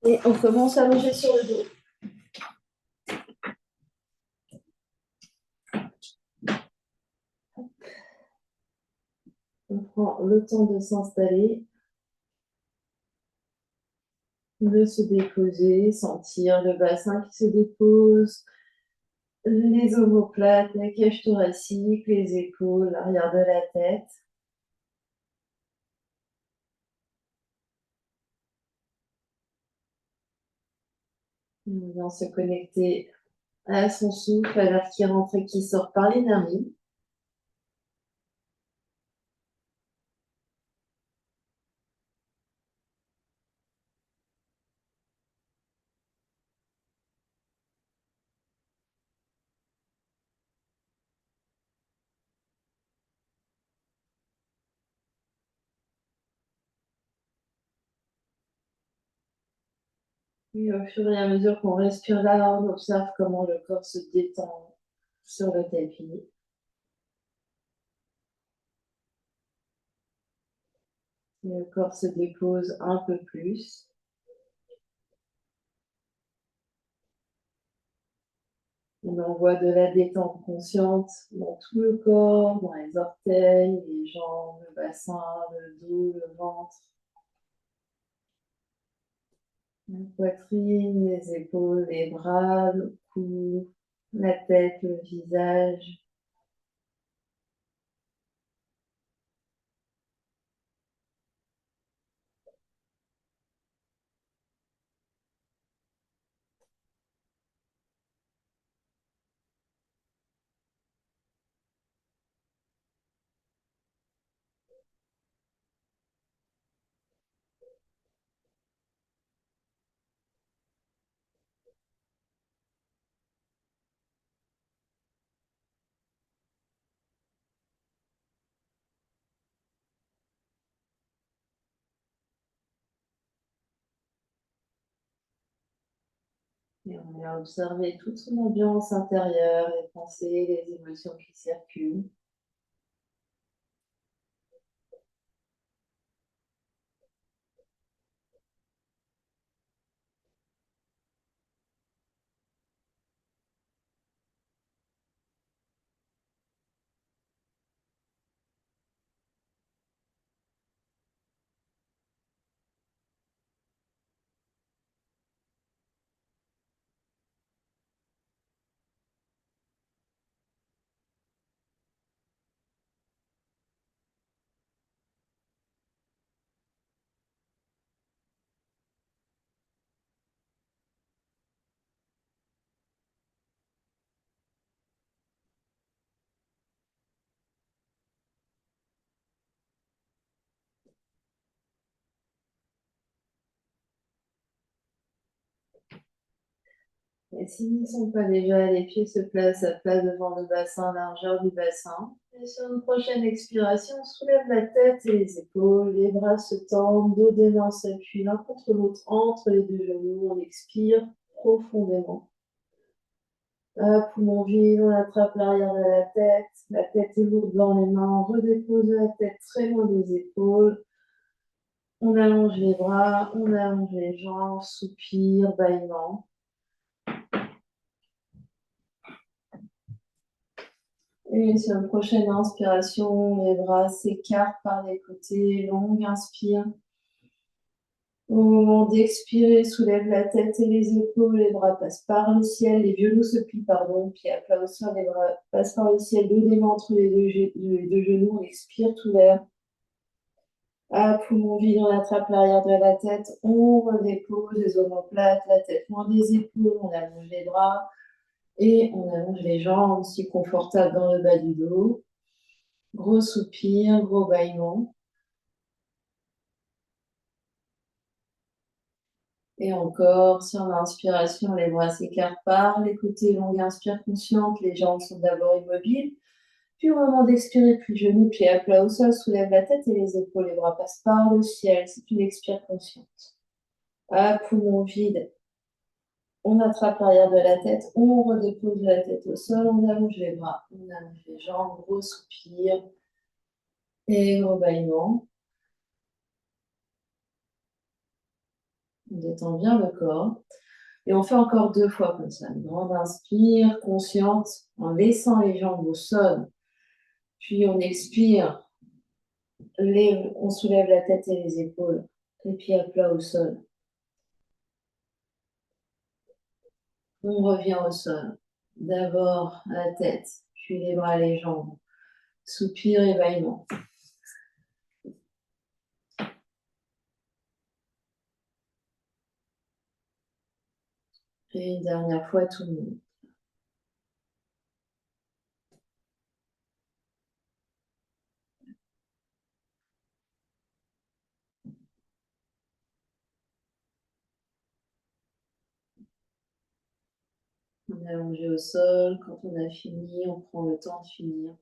Et on commence à loger sur le dos. On prend le temps de s'installer, de se déposer, sentir le bassin qui se dépose, les omoplates, la cage thoracique, les épaules, l'arrière de la tête. On vient se connecter à son souffle, à l'air qui rentre et qui sort par les narines. Et au fur et à mesure qu'on respire là, on observe comment le corps se détend sur le tapis. Le corps se dépose un peu plus. On envoie de la détente consciente dans tout le corps, dans les orteils, les jambes, le bassin, le dos, le ventre, la poitrine, les épaules, les bras, le cou, la tête, le visage. Et on vient observer toute son ambiance intérieure, les pensées, les émotions qui circulent. Et s'ils ne sont pas déjà, les pieds se placent à plat devant le bassin, largeur du bassin. Et sur une prochaine expiration, on soulève la tête et les épaules, les bras se tendent, dos des mains s'appuient l'un contre l'autre entre les deux genoux. On expire profondément. Poumon vide, on attrape l'arrière de la tête est lourde dans les mains, on redépose la tête très loin des épaules. On allonge les bras, on allonge les jambes, soupir, bâillement. Et sur la prochaine inspiration, les bras s'écartent par les côtés, longue inspire. Au moment d'expirer, soulève la tête et les épaules, les bras passent par le ciel, les genoux se plient, pieds à plat au sol, les bras passent par le ciel, dos des mains entre les deux genoux, on expire tout l'air. Poumon vide, on attrape l'arrière de la tête, on redépose les omoplates, la tête loin des épaules, on allonge les bras et on allonge les jambes, si confortable dans le bas du dos. Gros soupir, gros bâillement. Et encore, sur l'inspiration, les bras s'écartent par les côtés, longue inspire consciente, les jambes sont d'abord immobiles. Puis au moment d'expirer, plie genoux, pieds à plat au sol, soulève la tête et les épaules, les bras passent par le ciel, c'est une expire consciente. Poumon vide, on attrape l'arrière de la tête, on redépose la tête au sol, on allonge les bras, on allonge les jambes, gros soupir et gros bâillement. On détend bien le corps. Et on fait encore 2 fois comme ça. Une grande inspire, consciente, en laissant les jambes au sol. Puis on expire, on soulève la tête et les épaules. Les pieds à plat au sol. On revient au sol. D'abord la tête, puis les bras et les jambes. Soupir et bâillement. Et une dernière fois, tout le monde. On est allongé au sol. Quand on a fini, on prend le temps de finir.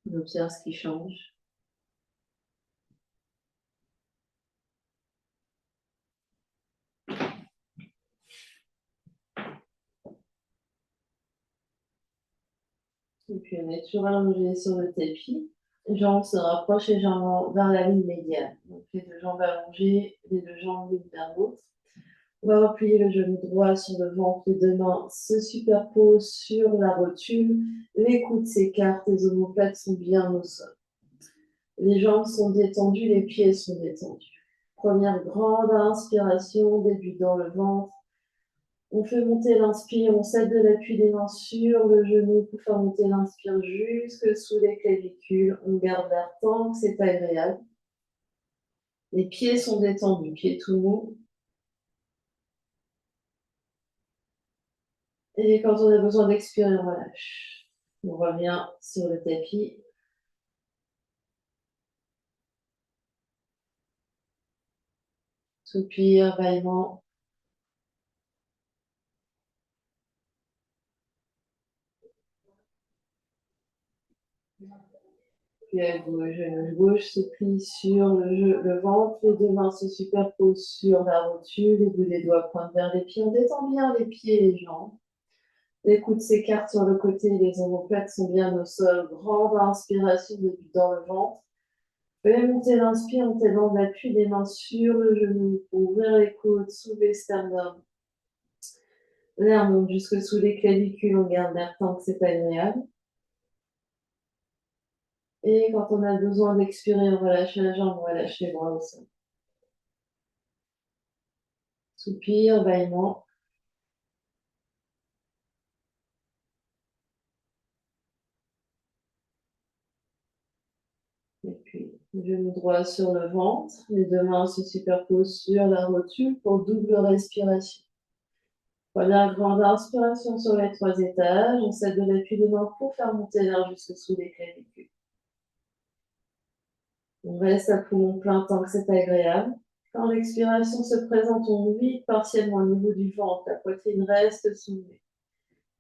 On observe ce qui change. Et puis on est toujours allongé sur le tapis. Les jambes se rapprochent légèrement vers la ligne médiane. Donc les 2 jambes allongées, les 2 jambes l'une vers l'autre. On va replier le genou droit sur le ventre, les 2 mains se superposent sur la rotule, les coudes s'écartent, les omoplates sont bien au sol. Les jambes sont détendues, les pieds sont détendus. Première grande inspiration, début dans le ventre. On fait monter l'inspire, on cède de l'appui des mains sur le genou pour faire monter l'inspire jusque sous les clavicules. On garde l'air tant que c'est agréable. Les pieds sont détendus, pieds tout mous. Et quand on a besoin d'expirer, on relâche. On revient sur le tapis. Soupir, bâillement. Puis le genou gauche se plie sur le ventre, les 2 mains se superposent sur la rotule, les bouts des doigts pointent vers les pieds. On détend bien les pieds et les jambes. Les coudes s'écartent sur le côté, les omoplates sont bien au sol. Grande inspiration dans le ventre. Fais monter l'inspire en t'aidant l'appui des mains sur le genou pour ouvrir les côtes, soulever le sternum. L'air monte jusque sous les clavicules, on garde l'air tant que c'est agréable. Et quand on a besoin d'expirer, on relâche la jambe, on relâche les bras au sol. Soupir, bâillement. Et puis, genou droit sur le ventre, les 2 mains se superposent sur la rotule pour double respiration. Première grande inspiration sur les 3 étages, on cède de l'appui des mains pour faire monter l'air jusque sous les clavicules. On reste à poumon plein tant que c'est agréable. Quand l'expiration se présente, on vide partiellement au niveau du ventre, la poitrine reste soulevée.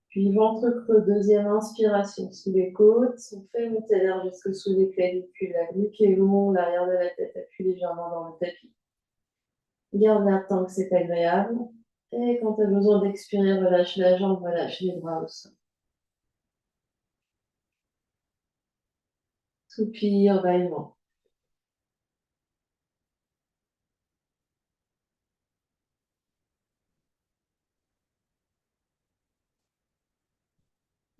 Puis ventre creux, deuxième inspiration sous les côtes, on fait monter l'air jusque sous les clavicules, la nuque est longue, l'arrière de la tête appuie légèrement dans le tapis. Garde l'air tant que c'est agréable. Et quand tu as besoin d'expirer, relâche la jambe, relâche les bras au sol. Soupir, bâillement.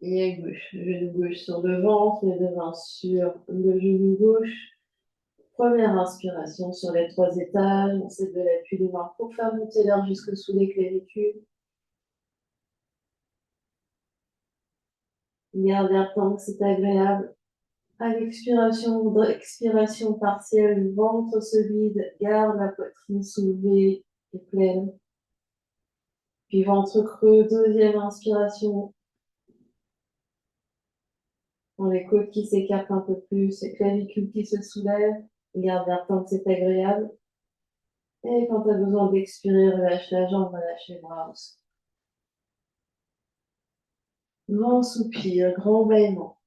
Et à gauche, le genou gauche sur le ventre, les 2 mains sur le genou gauche. Première inspiration sur les 3 étages, on cède de l'appui des mains pour faire monter l'air jusque sous les clavicules. Garde l'air tant que c'est agréable. À l'expiration, expiration partielle, le ventre se vide, garde la poitrine soulevée et pleine. Puis ventre creux, deuxième inspiration. On les côtes qui s'écartent un peu plus, les clavicules qui se soulèvent. Garde l'air tant que c'est agréable. Et quand tu as besoin d'expirer, relâche la jambe, relâche les bras aussi. Grand soupir, grand bâillement.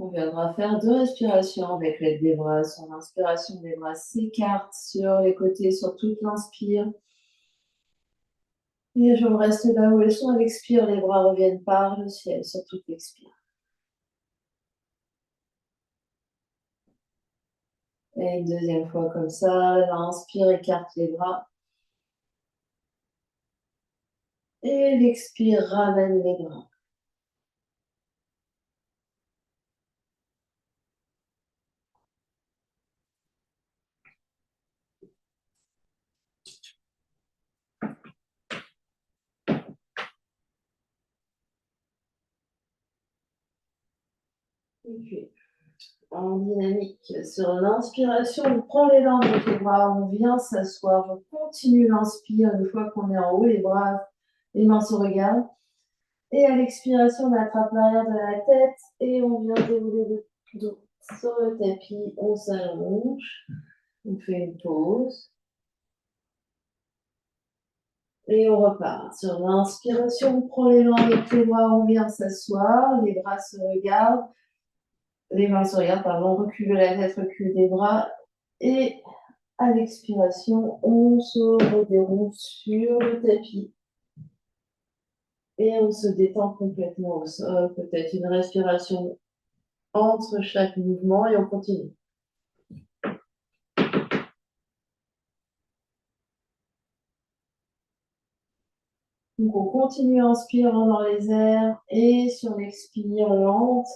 On viendra faire 2 respirations avec l'aide des bras. Sur l'inspiration, les bras s'écartent sur les côtés, sur toute l'inspire. Les jambes restent là où elles sont. À l'expire, les bras reviennent par le ciel sur toute l'expire. Et une deuxième fois comme ça. L'inspire, écarte les bras. Et l'expire, ramène les bras. Et puis, en dynamique, sur l'inspiration, on prend les mains avec les bras, on vient s'asseoir, on continue l'inspire. Une fois qu'on est en haut, les mains se regardent. Et à l'expiration, on attrape l'arrière de la tête et on vient dérouler le dos sur le tapis. On s'allonge, on fait une pause et on repart. Sur l'inspiration, on prend les mains avec les bras, on vient s'asseoir, les bras se regardent. Les mains se regardent, pardon, recul de la tête, recul des bras. Et à l'expiration, on se redéroule sur le tapis. Et on se détend complètement au sol. Peut-être une respiration entre chaque mouvement et on continue. Donc on continue inspirant dans les airs et sur l'expire lente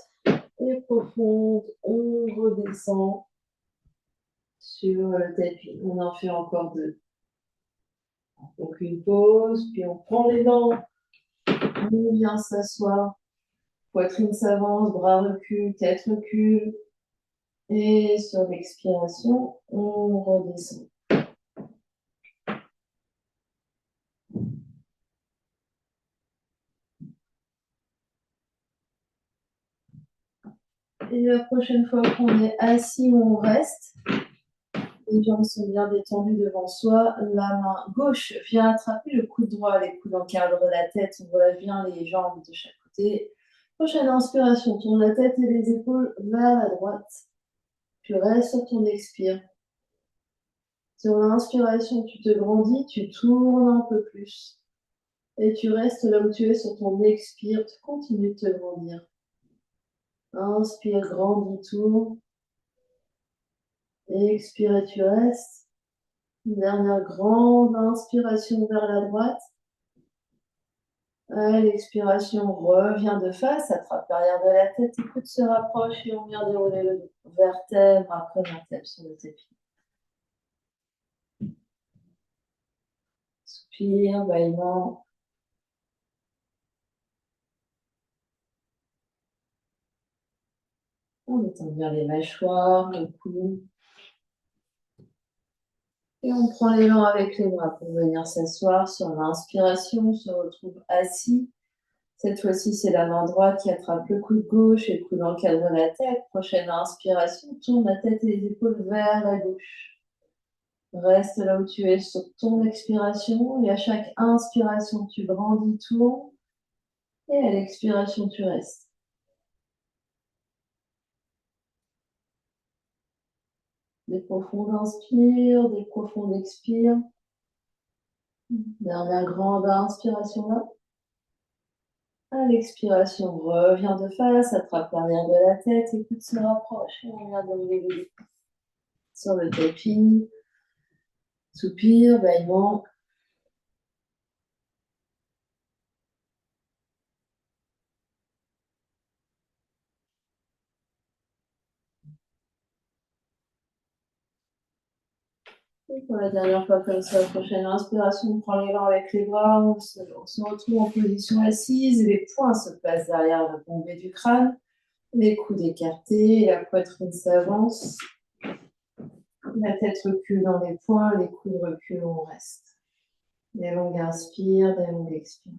et profonde, on redescend sur le tapis. On en fait encore 2. Donc une pause, puis on prend les dents, on vient s'asseoir, poitrine s'avance, bras recul, tête recule. Et sur l'expiration, on redescend. Et la prochaine fois qu'on est assis, on reste. Les jambes sont bien détendues devant soi. La main gauche vient attraper le coude droit. Les coudes encadrent la tête. On relève bien les jambes de chaque côté. Prochaine inspiration, tourne la tête et les épaules vers la droite. Tu restes sur ton expire. Sur l'inspiration, tu te grandis, tu tournes un peu plus. Et tu restes là où tu es sur ton expire. Tu continues de te grandir. Inspire, grandis, tourne. Expire et tu restes. Une dernière grande inspiration vers la droite. À l'expiration, reviens de face, attrape l'arrière de la tête, écoute se rapproche et on vient dérouler le dos. Vertèbre après vertèbre sur le tapis. Soupir, bâillement. On détend bien les mâchoires, le cou. Et on prend les mains avec les bras pour venir s'asseoir. Sur l'inspiration, on se retrouve assis. Cette fois-ci, c'est la main droite qui attrape le coude gauche et le coude encadre la tête. Prochaine inspiration, tourne la tête et les épaules vers la gauche. Reste là où tu es sur ton expiration et à chaque inspiration, tu grandis, tournes et à l'expiration, tu restes. Des profondes inspires, des profondes expires. Dernière grande inspiration là. À l'expiration, reviens de face, attrape l'arrière de la tête, écoute se rapproche et on vient de lever sur le tapis. Soupir, bâillement. Et pour la dernière fois comme ça, prochaine inspiration, on prend les mains avec les bras, on se retrouve en position assise, les poings se placent derrière le bombé du crâne, les coudes écartés, la poitrine s'avance, la tête recule dans les poings, les coudes reculent, on reste. Des longues inspires, des longues expires.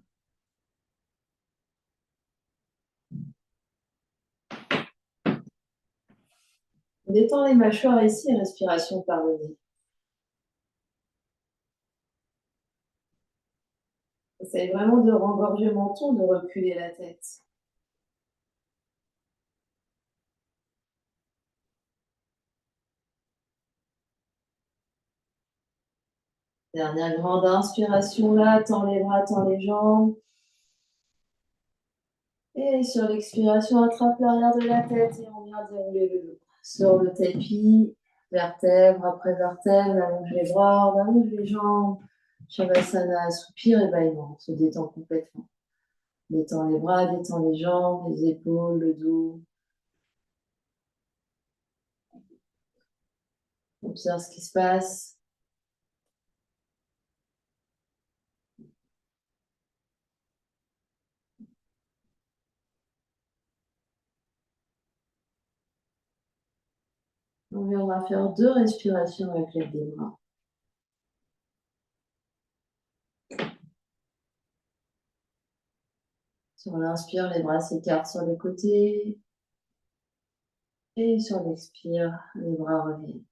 On détend les mâchoires ici, respiration par le nez. Essaye vraiment de rengorger le menton, de reculer la tête. Dernière grande inspiration là, tends les bras, tends les jambes. Et sur l'expiration, attrape l'arrière de la tête et on vient dérouler le dos. Sur le tapis, vertèbre après vertèbre, allonge les bras, on allonge les jambes. Shavasana, soupir et bâillement, on se détend complètement. Détends les bras, détends les jambes, les épaules, le dos. Observe ce qui se passe. On viendra faire 2 respirations avec l'aide des bras. Sur l'inspire, les bras s'écartent sur les côtés. Et sur l'expire, les bras reviennent.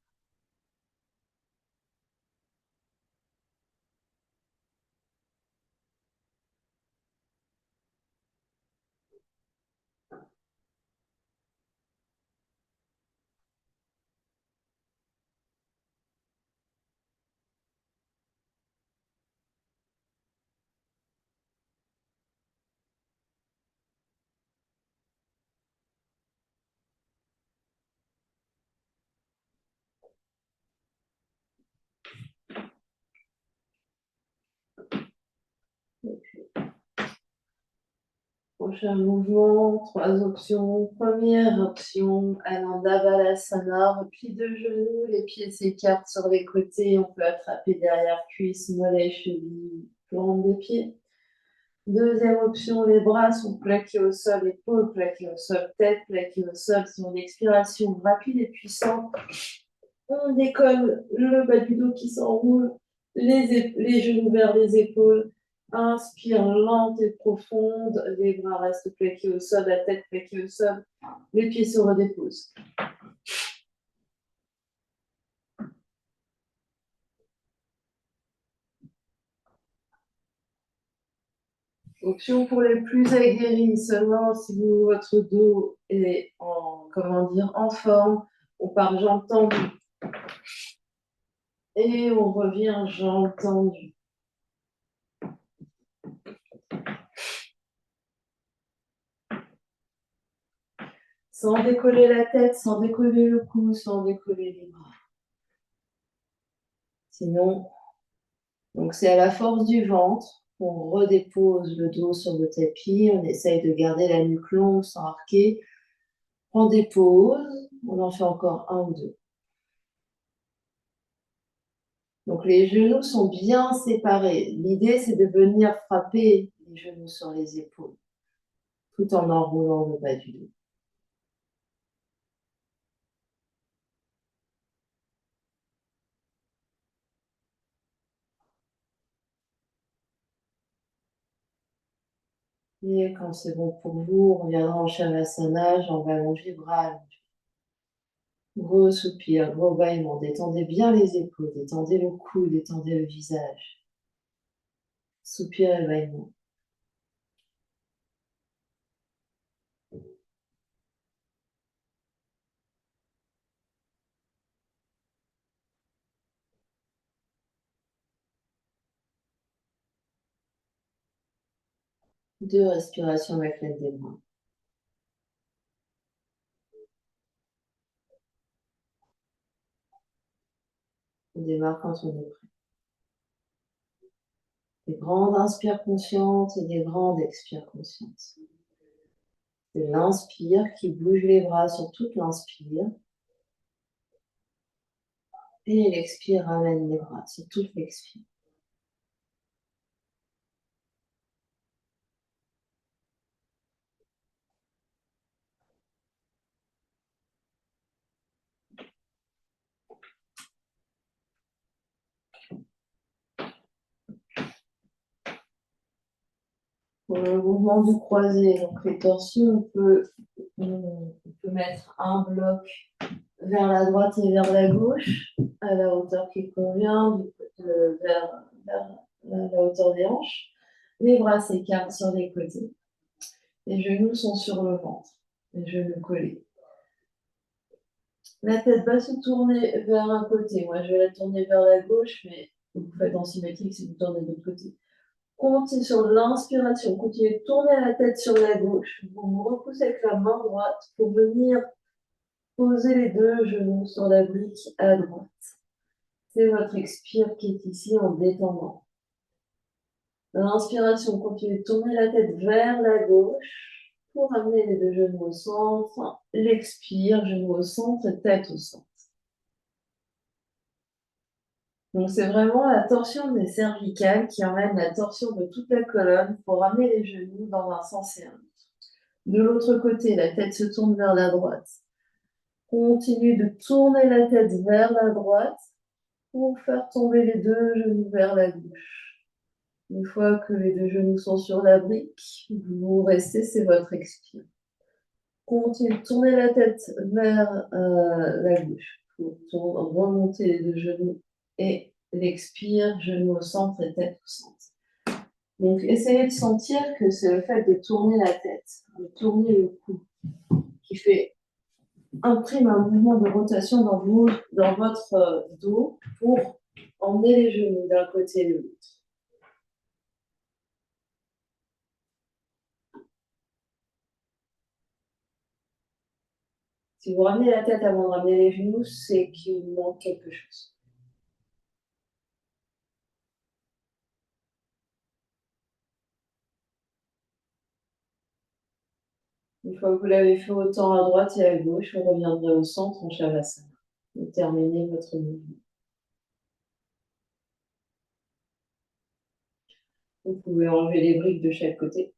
Prochain mouvement, 3 options. Première option, Ananda Balasana, repli de genoux, les pieds s'écartent sur les côtés, on peut attraper derrière cuisse, mollet, cheville, plante des pieds. Deuxième option, les bras sont plaqués au sol, épaules plaquées au sol, tête plaquée au sol. Sur une expiration rapide et puissante, on décolle le bas du dos qui s'enroule, les genoux vers les épaules. Inspire lente et profonde, les bras restent plaqués au sol, la tête plaquée au sol, les pieds se redéposent. Option pour les plus aguerris, seulement si votre dos est en forme, on part jambes tendues. Et on revient jambes tendues. Sans décoller la tête, sans décoller le cou, sans décoller les bras. Sinon, donc c'est à la force du ventre qu'on redépose le dos sur le tapis. On essaye de garder la nuque longue sans arquer. On dépose. On en fait encore 1 ou 2. Donc les genoux sont bien séparés. L'idée, c'est de venir frapper les genoux sur les épaules, tout en enroulant le bas du dos. Et quand c'est bon pour vous, on reviendra en Shavasana, jambes allongées, bras allongés. Gros soupir, gros bâillement. Détendez bien les épaules, détendez le cou, détendez le visage. Soupir et bâillement. Deux respirations avec l'aide des bras. On démarre quand on est prêt. Des grandes inspires conscientes et des grandes expires conscientes. C'est l'inspire qui bouge les bras sur toute l'inspire. Et l'expire ramène les bras sur toute l'expire. Pour le mouvement du croisé, donc les torsions, on peut mettre un bloc vers la droite et vers la gauche, à la hauteur qui convient, vers la hauteur des hanches. Les bras s'écartent sur les côtés. Les genoux sont sur le ventre, les genoux collés. La tête va se tourner vers un côté. Moi, je vais la tourner vers la gauche, mais Vous faites en symétrique si vous tournez de l'autre côté. Continuez sur l'inspiration, continuez de tourner la tête sur la gauche. Vous vous repoussez avec la main droite pour venir poser les deux genoux sur la brique à droite. C'est votre expire qui est ici en détendant. L'inspiration, continuez de tourner la tête vers la gauche pour amener les deux genoux au centre. L'expire, genoux au centre et tête au centre. Donc, c'est vraiment la torsion des cervicales qui emmène la torsion de toute la colonne pour ramener les genoux dans un sens et un autre. De l'autre côté, la tête se tourne vers la droite. Continue de tourner la tête vers la droite pour faire tomber les deux genoux vers la gauche. Une fois que les deux genoux sont sur la brique, vous restez, c'est votre expire. Continuez de tourner la tête vers la gauche pour remonter les deux genoux et l'expire, genou au centre et tête au centre. Donc, essayez de sentir que c'est le fait de tourner la tête, de tourner le cou, qui imprime un mouvement de rotation dans votre dos pour emmener les genoux d'un côté et de l'autre. Si vous ramenez la tête avant de ramener les genoux, c'est qu'il vous manque quelque chose. Une fois que vous l'avez fait autant à droite et à gauche, vous reviendrez au centre en Shavasana. Vous terminez votre mouvement. Vous pouvez enlever les briques de chaque côté.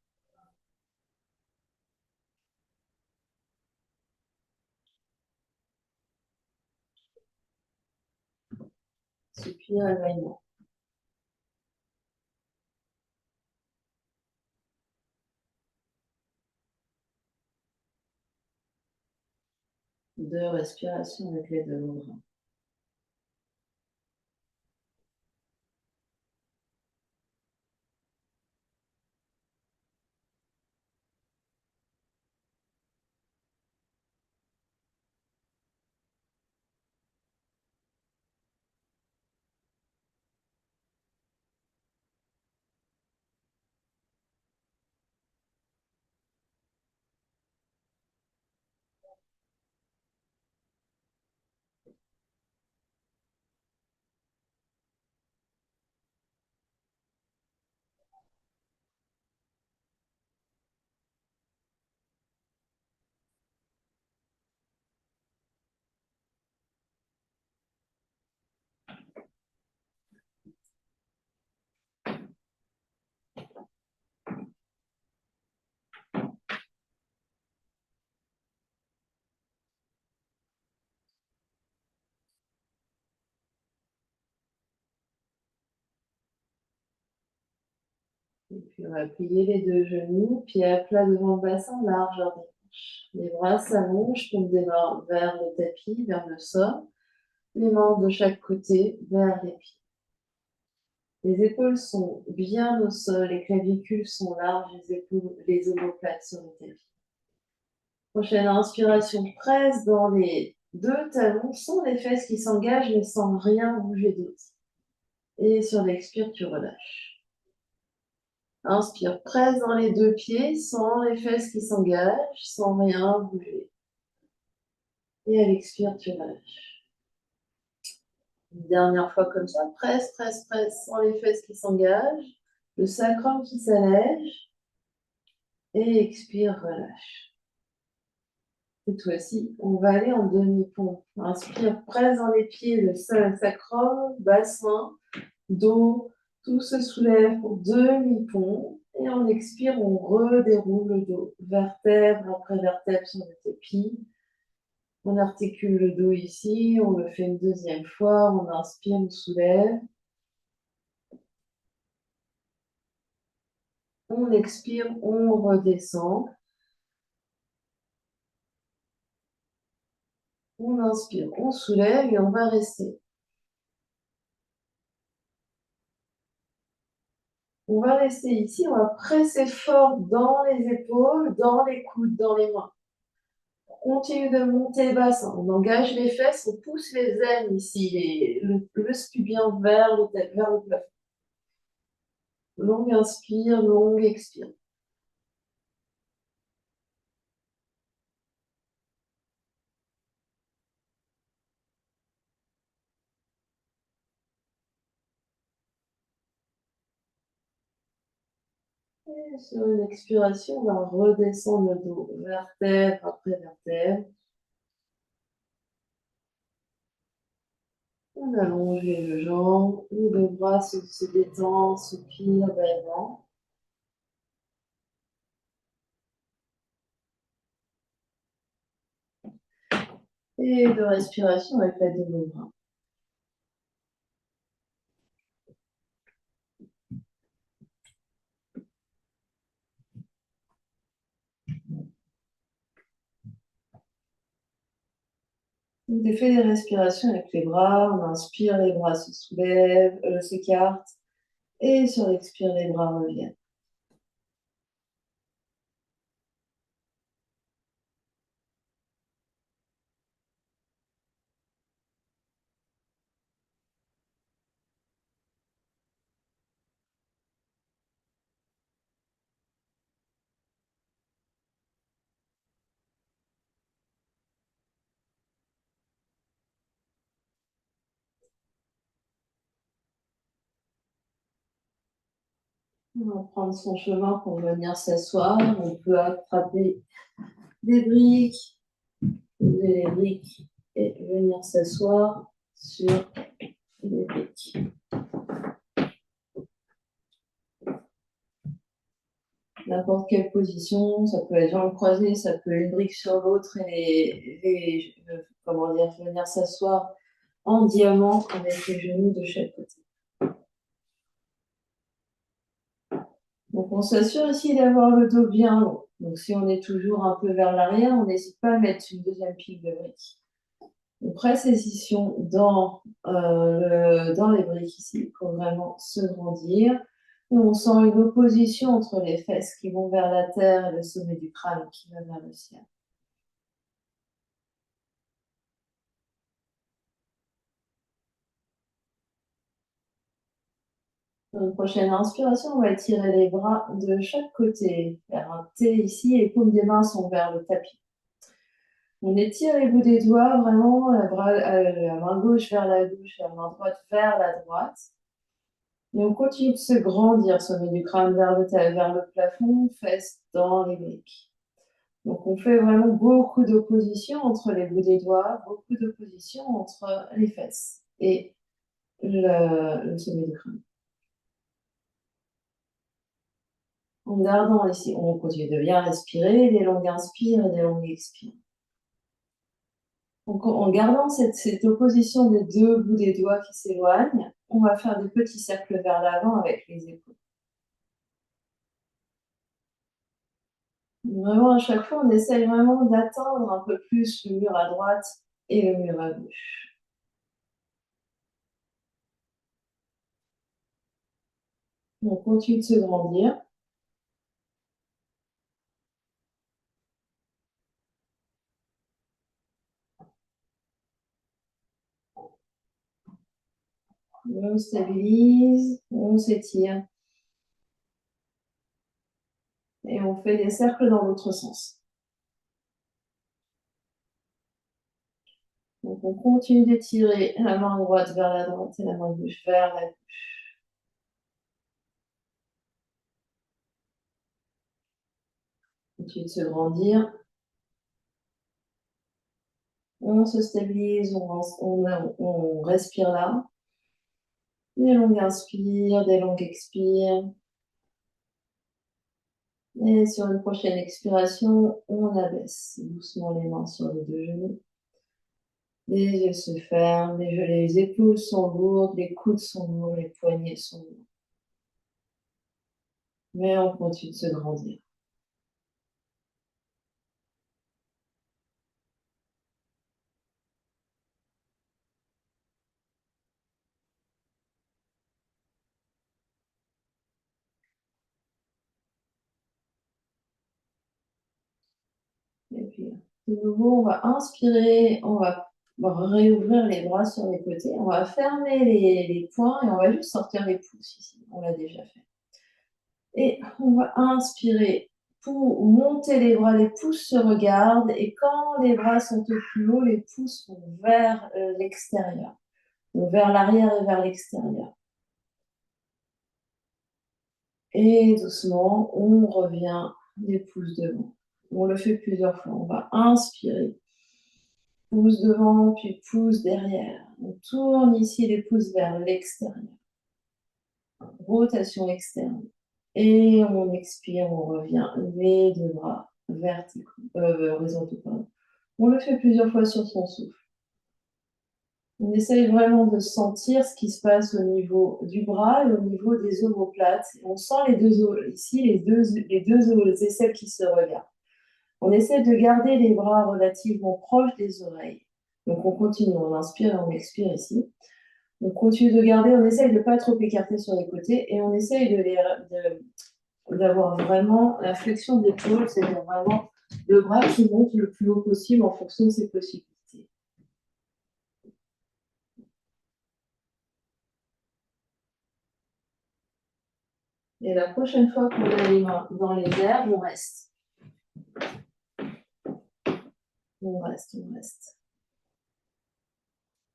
Soupir, éloignement. Deux respirations avec les deux bras. Et puis on va plier les deux genoux, pieds à plat devant le bassin, largeur des hanches. Les bras s'allongent, tombent des mains vers le tapis, vers le sol. Les mains de chaque côté vers les pieds. Les épaules sont bien au sol, les clavicules sont larges, les omoplates sur le tapis. Prochaine inspiration, presse dans les deux talons, sans les fesses qui s'engagent, mais sans rien bouger d'autre. Et sur l'expire, tu relâches. Inspire, presse dans les deux pieds, sans les fesses qui s'engagent, sans rien bouger. Et à l'expire, tu relâches. Une dernière fois comme ça, presse, presse, presse, sans les fesses qui s'engagent, le sacrum qui s'allège, et expire, relâche. Cette fois-ci, on va aller en demi-pont. Inspire, presse dans les pieds, le sacrum, bassin, dos, tout se soulève pour demi-pont. Et on expire, on redéroule le dos, vertèbre après vertèbre sur le tapis. On articule le dos ici, on le fait une deuxième fois, on inspire, on soulève. On expire, on redescend. On inspire, on soulève et on va rester. On va rester ici, on va presser fort dans les épaules, dans les coudes, dans les mains. continue de monter basse. On engage les fesses, on pousse les aines ici, le scubien vers vers le plafond. Longue inspire, longue expire. Et sur une expiration, on va redescendre le dos, vertèbre après vertèbre. On allonge les jambes, les deux bras se détendent, se plient vraiment. Et de respiration avec la deux bras. On fait des respirations avec les bras. On inspire, les bras se soulèvent, s'écartent. Et sur l'expire, les bras reviennent. On va prendre son chemin pour venir s'asseoir. On peut attraper des briques, poser les briques et venir s'asseoir sur les briques. N'importe quelle position, ça peut être jambes croisées, ça peut être une brique sur l'autre et comment dire, venir s'asseoir en diamant avec les genoux de chaque côté. Donc on s'assure ici d'avoir le dos bien long. Donc si on est toujours un peu vers l'arrière, on n'hésite pas à mettre une deuxième pile de briques. On précision dans les briques ici pour vraiment se grandir. Et on sent une opposition entre les fesses qui vont vers la terre et le sommet du crâne qui va vers le ciel. Pour une prochaine inspiration, on va étirer les bras de chaque côté, faire un T ici, et les paumes des mains sont vers le tapis. On étire les bouts des doigts, vraiment, la main gauche, la main droite vers la droite. Et on continue de se grandir, sommet du crâne vers le plafond, fesses dans les briques. Donc on fait vraiment beaucoup d'opposition entre les bouts des doigts, beaucoup d'opposition entre les fesses et le sommet du crâne. En gardant ici, on continue de bien respirer, des longues inspires et des longues expires. Donc, en gardant cette opposition des deux bouts des doigts qui s'éloignent, on va faire des petits cercles vers l'avant avec les épaules. Vraiment, à chaque fois, on essaye vraiment d'atteindre un peu plus le mur à droite et le mur à gauche. On continue de se grandir. On stabilise, on s'étire. Et on fait des cercles dans l'autre sens. Donc, on continue d'étirer la main droite vers la droite et la main gauche vers la gauche. On continue de se grandir. On se stabilise, on respire là. Des longues inspires, des longues expires. Et sur une prochaine expiration, on abaisse doucement les mains sur les deux genoux. Les yeux se ferment, les épaules sont lourdes, les coudes sont lourds, les poignets sont lourds. Mais on continue de se grandir. Et puis, De nouveau, on va inspirer, on va réouvrir les bras sur les côtés, on va fermer les poings et on va juste sortir les pouces ici. On l'a déjà fait. Et on va inspirer pour monter les bras, les pouces se regardent et quand les bras sont au plus haut, les pouces vont vers l'extérieur, vers l'arrière et vers l'extérieur. Et doucement, on revient les pouces devant. On le fait plusieurs fois. On va inspirer, pouce devant, puis pouce derrière. On tourne ici les pouces vers l'extérieur. Rotation externe. Et on expire, on revient les deux bras verticaux, horizontaux. Pardon. On le fait plusieurs fois sur son souffle. On essaye vraiment de sentir ce qui se passe au niveau du bras et au niveau des omoplates. On sent les deux ici, les deux aisselles qui se regardent. On essaie de garder les bras relativement proches des oreilles. Donc on continue, on inspire et on expire ici. On continue de garder, on essaye de ne pas trop écarter sur les côtés et on essaye d'avoir vraiment la flexion d'épaule, c'est-à-dire vraiment le bras qui monte le plus haut possible en fonction de ses possibilités. Et la prochaine fois qu'on a les mains dans les airs, on reste. On reste, on reste.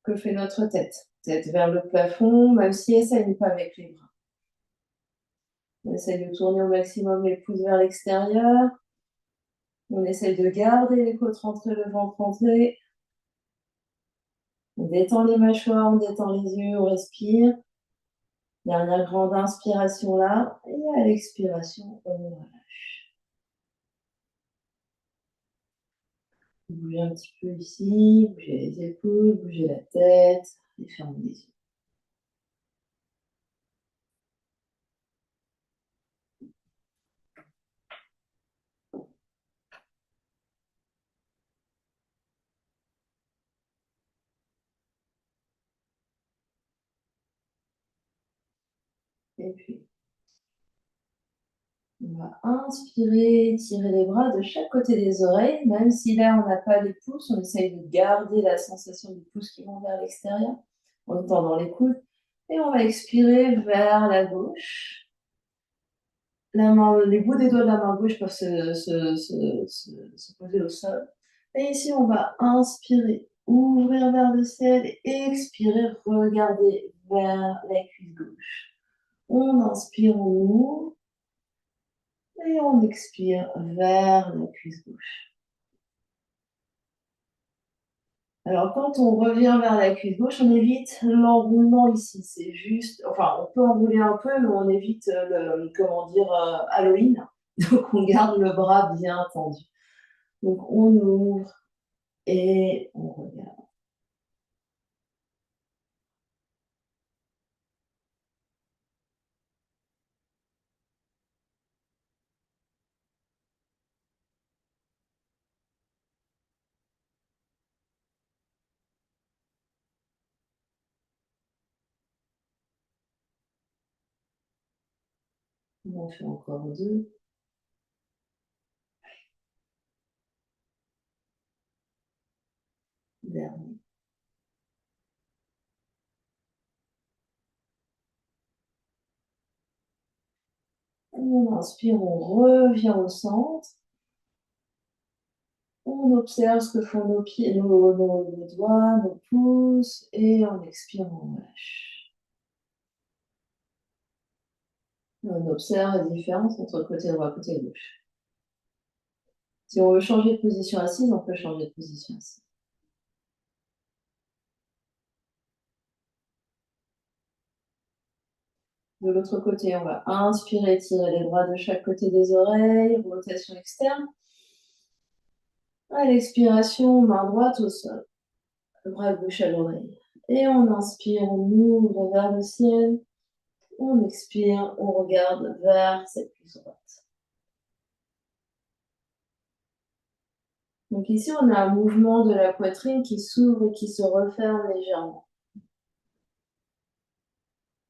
Que fait notre tête? Tête vers le plafond, même si elle ne s'aligne pas avec les bras. On essaye de tourner au maximum les pouces vers l'extérieur. On essaye de garder les côtes rentrées, le ventre rentré. On détend les mâchoires, on détend les yeux, on respire. Dernière grande inspiration là. Et à l'expiration, on relâche. Bougez un petit peu ici, bougez les épaules, bougez la tête et fermez les yeux. Et puis, on va inspirer, tirer les bras de chaque côté des oreilles, même si là on n'a pas les pouces, on essaye de garder la sensation des pouces qui vont vers l'extérieur, en tendant les coudes. Et on va expirer vers la gauche. Les bouts des doigts de la main gauche peuvent se poser au sol. Et ici, on va inspirer, ouvrir vers le ciel et expirer, regarder vers la cuisse gauche. On inspire, on ouvre et on expire vers la cuisse gauche. Alors, quand on revient vers la cuisse gauche, on évite l'enroulement ici. C'est juste, enfin, on peut enrouler un peu, mais on évite Halloween. Donc, on garde le bras bien tendu. Donc, on ouvre et on regarde. On en fait encore deux. Dernier. On inspire, on revient au centre. On observe ce que font nos pieds, nos doigts, nos pouces, et on expire, on relâche. On observe la différence entre côté droit et côté gauche. Si on veut changer de position assise, on peut changer de position assise. De l'autre côté, on va inspirer, tirer les bras de chaque côté des oreilles, rotation externe. À l'expiration, main droite au sol, le bras gauche à l'oreille. Et on inspire, on ouvre vers le ciel. On expire, on regarde vers cette cuisse droite. Donc ici, on a un mouvement de la poitrine qui s'ouvre et qui se referme légèrement.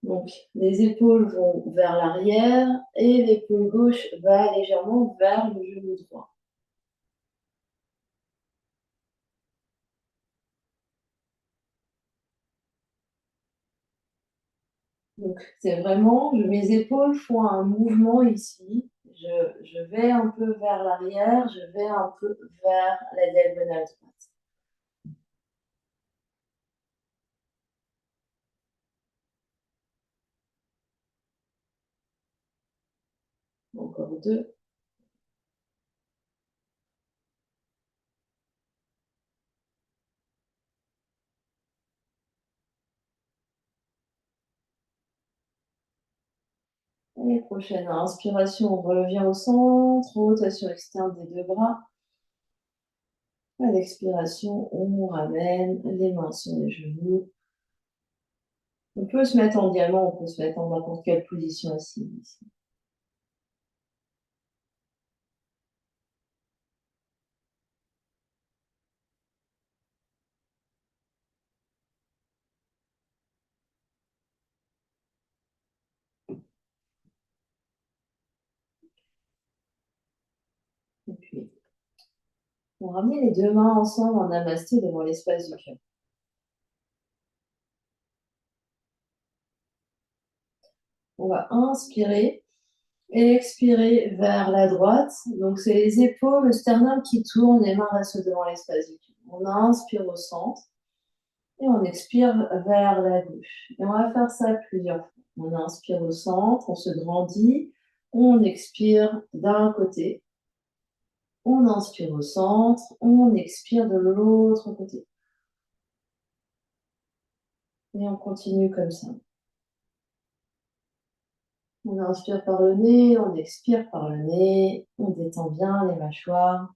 Donc les épaules vont vers l'arrière et l'épaule gauche va légèrement vers le genou droit. Donc, c'est vraiment, mes épaules font un mouvement ici. Je vais un peu vers l'arrière, je vais un peu vers la diagonale droite. Encore deux. Et prochaine inspiration, on revient au centre, rotation externe des deux bras. À l'expiration, on ramène les mains sur les genoux. On peut se mettre en diamant, on peut se mettre en n'importe quelle position assise ici. Et puis, on ramène les deux mains ensemble en namasté devant l'espace du cœur. On va inspirer et expirer vers la droite. Donc, c'est les épaules, le sternum qui tourne, les mains restent devant l'espace du cœur. On inspire au centre et on expire vers la gauche. Et on va faire ça plusieurs fois. On inspire au centre, on se grandit, on expire d'un côté, on inspire au centre, on expire de l'autre côté. Et on continue comme ça. On inspire par le nez, on expire par le nez, on détend bien les mâchoires.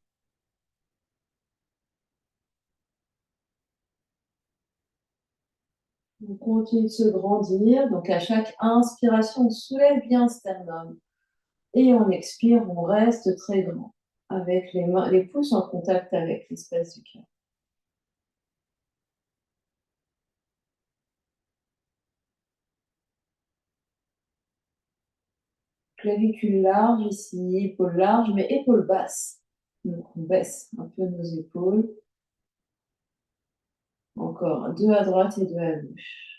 On continue de se grandir. Donc à chaque inspiration, on soulève bien le sternum. Et on expire, on reste très grand, avec les mains, les pouces en contact avec l'espace du cœur. Clavicule large ici, épaules larges, mais épaules basses. Donc on baisse un peu nos épaules. Encore deux à droite et deux à gauche.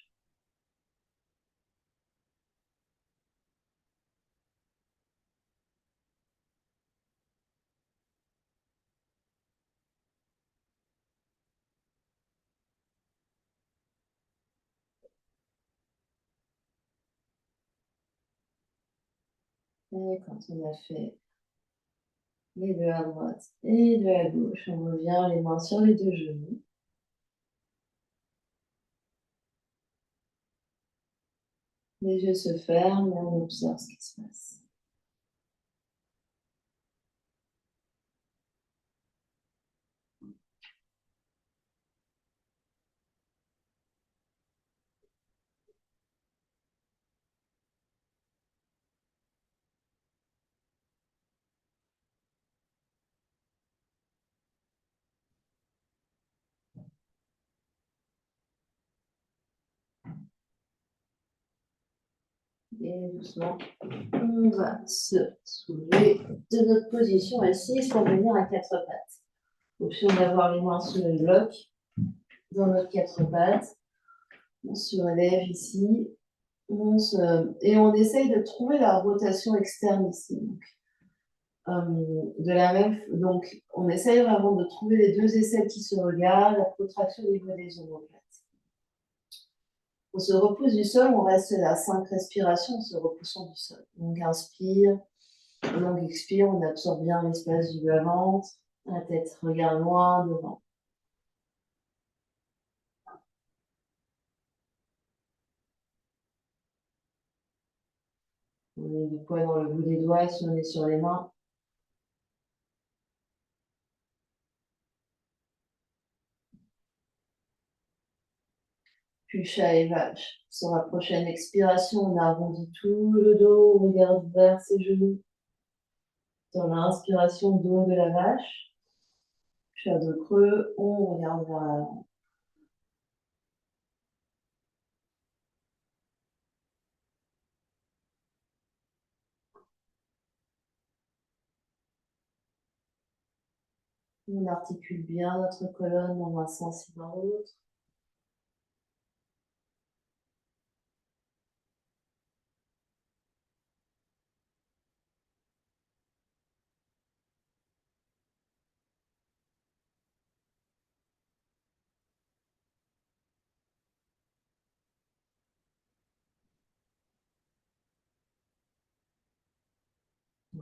Et quand on a fait les deux à droite et deux à gauche, on revient les mains sur les deux genoux. Les yeux se ferment et on observe ce qui se passe. Et doucement, on va se soulever de notre position assise pour venir à quatre pattes. Option d'avoir les mains sous le bloc dans notre quatre pattes. On se relève ici. Et on essaye de trouver la rotation externe ici. Donc, on essaye vraiment de trouver les deux aisselles qui se regardent, la protraction au niveau des omoplates. On se repousse du sol, on reste là, 5 respirations en se repoussant du sol. Donc, inspire, longue expire, on absorbe bien l'espace du bas-ventre, la tête regarde loin devant. On met du poids dans le bout des doigts si on est sur les mains. Puis chat et vache. Sur la prochaine expiration, on arrondit tout le dos, on regarde vers ses genoux. Dans l'inspiration, dos de la vache. Chat de creux, on regarde vers l'avant. On articule bien notre colonne dans un sens et dans l'autre.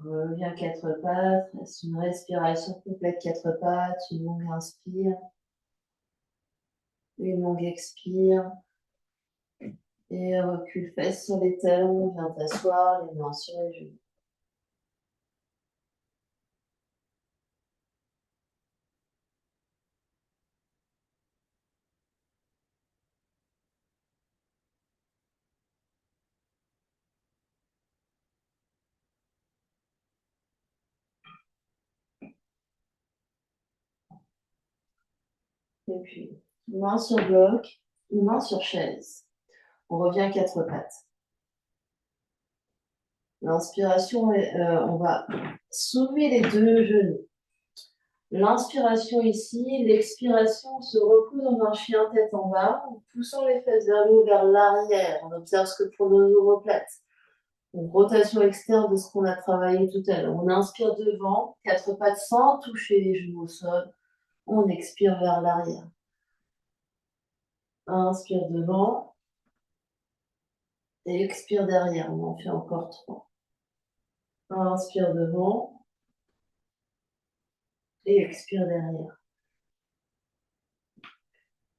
Reviens quatre pattes, reste une respiration complète quatre pattes, une longue inspire, une longue expire. Et recule fesses sur les talons, viens t'asseoir, les mains sur les genoux. Et puis, main sur bloc, main sur chaise. On revient quatre pattes. L'inspiration, on va soulever les deux genoux. L'inspiration ici, l'expiration, on se repose dans un chien tête en bas, en poussant les fesses vers le haut, vers l'arrière. On observe ce que font nos omoplates. Une rotation externe de ce qu'on a travaillé tout à l'heure. On inspire devant, quatre pattes sans toucher les genoux au sol. On expire vers l'arrière. Inspire devant et expire derrière. On en fait encore 3. Inspire devant et expire derrière.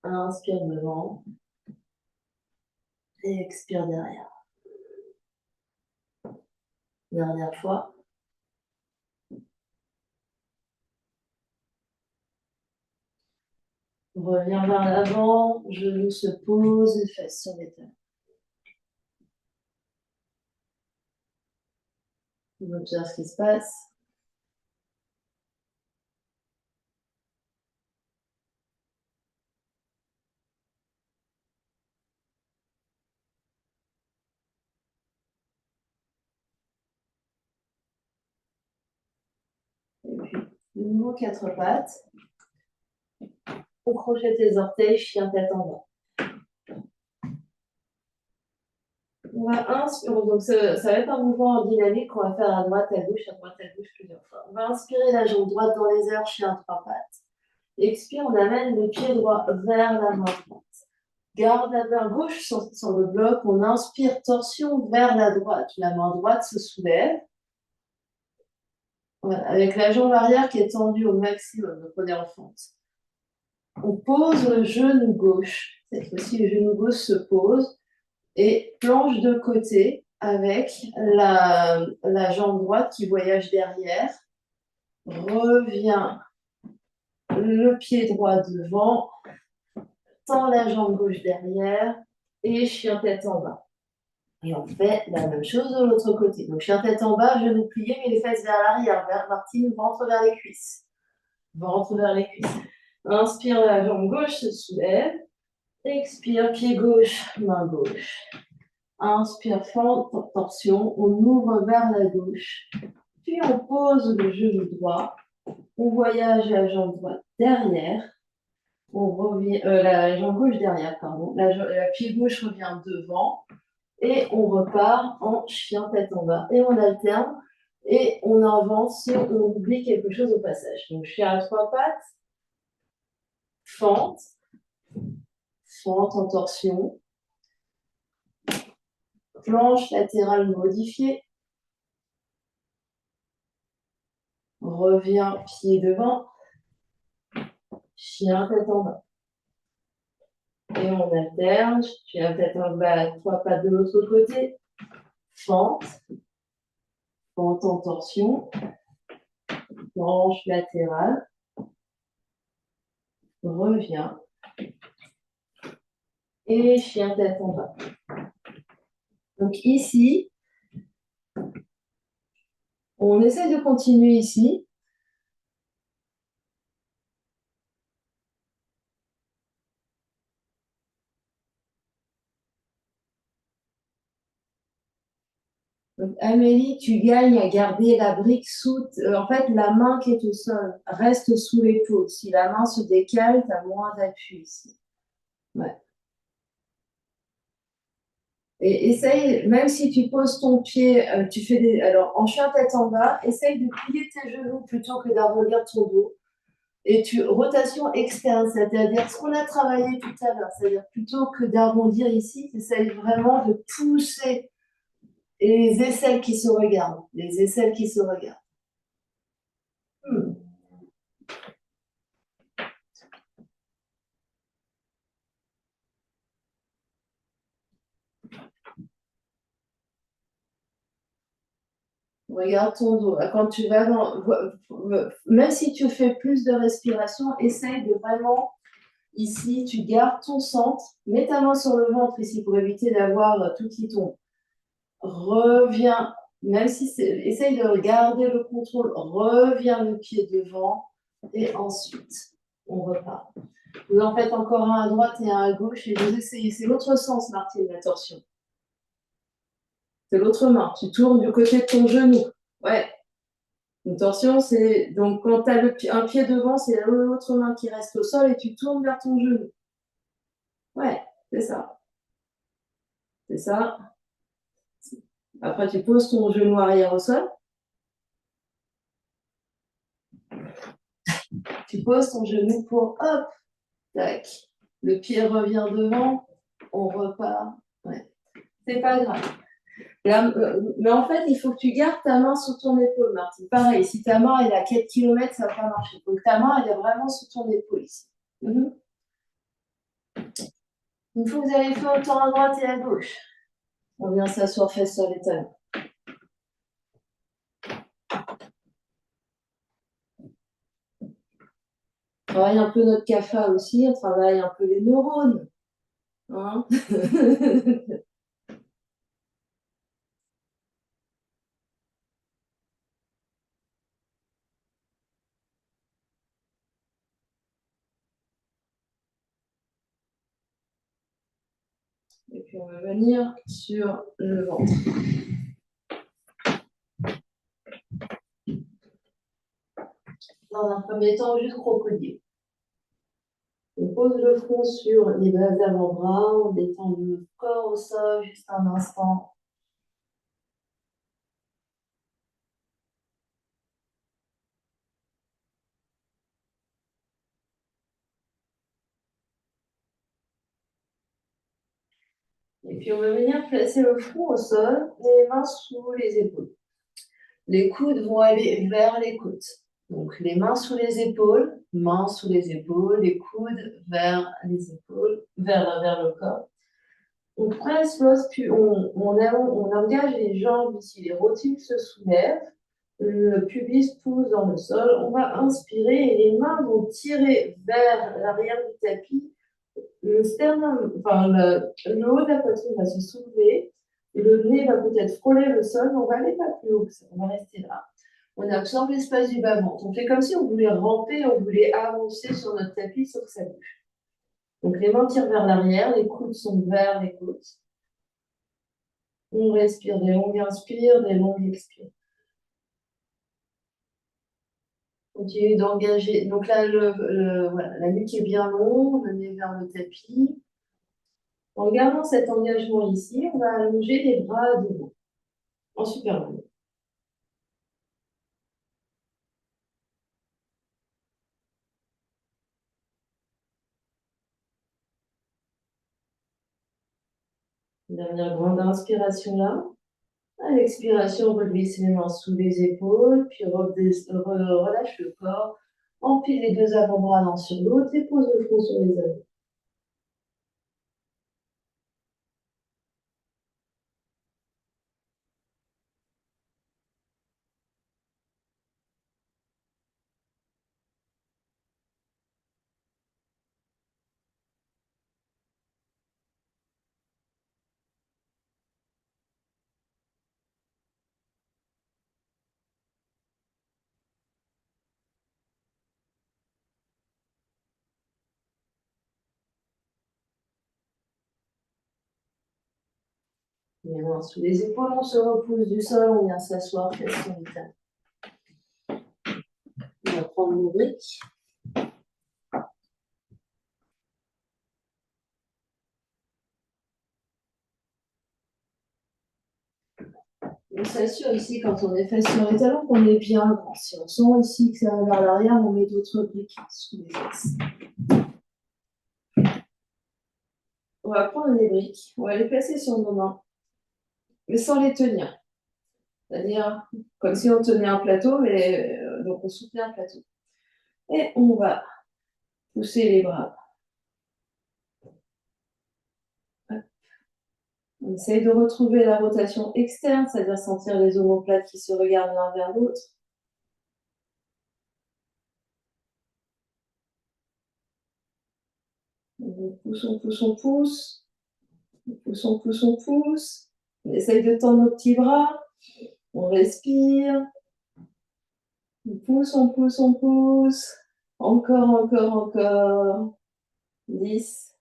Inspire devant et expire derrière. Dernière fois. On revient vers l'avant, genoux se posent, les fesses sur les talons. On observe ce qui se passe. Et puis, de nouveau quatre pattes. On crochette les orteils, chien tête en bas. On va inspirer, donc ça va être un mouvement dynamique qu'on va faire à droite, à gauche plusieurs fois. On va inspirer la jambe droite dans les airs, chien trois pattes. Expire, on amène le pied droit vers la main droite. Garde la main gauche sur le bloc, on inspire, torsion vers la droite. La main droite se soulève. Voilà, avec la jambe arrière qui est tendue au maximum, donc on est en fente. On pose le genou gauche. Cette fois-ci, le genou gauche se pose et planche de côté avec la jambe droite qui voyage derrière. Revient le pied droit devant, tend la jambe gauche derrière et chien tête en bas. Et on fait la même chose de l'autre côté. Donc chien tête en bas, genou plié, mais les fesses vers l'arrière. Martine, ventre vers les cuisses. Ventre vers les cuisses. Inspire, la jambe gauche se soulève. Expire, pied gauche, main gauche. Inspire, fente, torsion. On ouvre vers la gauche. Puis on pose le genou droit. On voyage la jambe droite derrière. On revient, la jambe gauche derrière, pardon. La pied gauche revient devant. Et on repart en chien tête en bas. Et on alterne. Et on avance si on oublie quelque chose au passage. Donc chien à trois pattes. Fente. Fente en torsion. Planche latérale modifiée. Reviens pied devant. Chien tête en bas. Et on alterne. Chien tête en bas, trois pattes de l'autre côté. Fente. Fente en torsion. Planche latérale. Reviens. Et chien tête en bas. Donc ici, on essaie de continuer ici. Donc Amélie, tu gagnes à garder la brique sous... en fait, la main qui est au sol reste sous l'épaule. Si la main se décale, tu as moins d'appui ici. Ouais. Et essaye, même si tu poses ton pied, tu fais des... Alors, en chien tête en bas, essaye de plier tes genoux plutôt que d'arrondir ton dos. Et rotation externe, c'est-à-dire ce qu'on a travaillé tout à l'heure. C'est-à-dire plutôt que d'arrondir ici, tu essayes vraiment de pousser Et les aisselles qui se regardent. Les aisselles qui se regardent. Regarde ton dos. Quand tu vas même si tu fais plus de respiration, essaye de vraiment, ici, tu gardes ton centre. Mets ta main sur le ventre ici pour éviter d'avoir tout qui tombe. Reviens, même si essaye de garder le contrôle. Reviens le pied devant et ensuite, on repart. Vous en faites encore un à droite et un à gauche et vous essayez. C'est l'autre sens, Martine, la torsion. C'est l'autre main. Tu tournes du côté de ton genou. Ouais. Une torsion, c'est donc quand tu as un pied devant, c'est l'autre main qui reste au sol et tu tournes vers ton genou. Ouais, c'est ça. C'est ça. Après, tu poses ton genou arrière au sol. Tu poses ton genou pour hop, tac. Le pied revient devant, on repart. Ouais. C'est pas grave. Mais en fait, il faut que tu gardes ta main sous ton épaule, Martine. Pareil, si ta main est à 4 km, ça va pas marcher. Donc ta main, elle est vraiment sous ton épaule ici. Une fois que vous avez fait autant à droite et à gauche, on vient s'asseoir face sur les talons. On travaille un peu notre CAFA aussi, on travaille un peu les neurones. Hein. Et puis on va venir sur le ventre. Dans un premier temps, juste crocodile. On pose le front sur les bases avant-bras, on détend le corps au sol juste un instant. Et puis on va venir placer le front au sol, les mains sous les épaules. Les coudes vont aller vers les côtes. Donc les mains sous les épaules, les coudes vers les épaules, vers le corps. On presse l'os, puis on engage les jambes ici, les rotules se soulèvent, le pubis pousse dans le sol. On va inspirer et les mains vont tirer vers l'arrière du tapis. Le sternum, enfin le haut de la poitrine va se soulever, le nez va peut-être frôler le sol, mais on va aller pas plus haut que ça, on va rester là. On absorbe l'espace du bas-ventre. On fait comme si on voulait ramper, on voulait avancer sur notre tapis sans que ça bouge. Donc les mains tirent vers l'arrière, les coudes sont vers les côtes. On respire des longues inspires, des longues expires. Continue d'engager. Donc là, voilà, la nuque est bien longue, le nez vers le tapis. En gardant cet engagement ici, on va allonger les bras devant, en superman. Dernière grande inspiration là. À l'expiration, on reglisse les mains sous les épaules, puis relâche le corps. Empile les deux avant-bras l'un sur l'autre et pose le front sur les épaules. Les mains sous les épaules, on se repousse du sol, on vient s'asseoir, face sur les talons. On va prendre nos briques. On s'assure ici, quand on est face sur les talons, qu'on est bien grand. Si on sent ici que ça va vers l'arrière, on met d'autres briques sous les fesses. On va prendre les briques, on va les placer sur nos mains. mais sans les tenir. C'est-à-dire comme si on tenait un plateau, et donc on soutenait un plateau. Et on va pousser les bras. On essaye de retrouver la rotation externe, c'est-à-dire sentir les omoplates qui se regardent l'un vers l'autre. On pousse, on pousse, on pousse. On pousse, on pousse, on pousse. On essaye de tendre nos petits bras. On respire. On pousse, on pousse, on pousse. Encore, encore, encore. 10,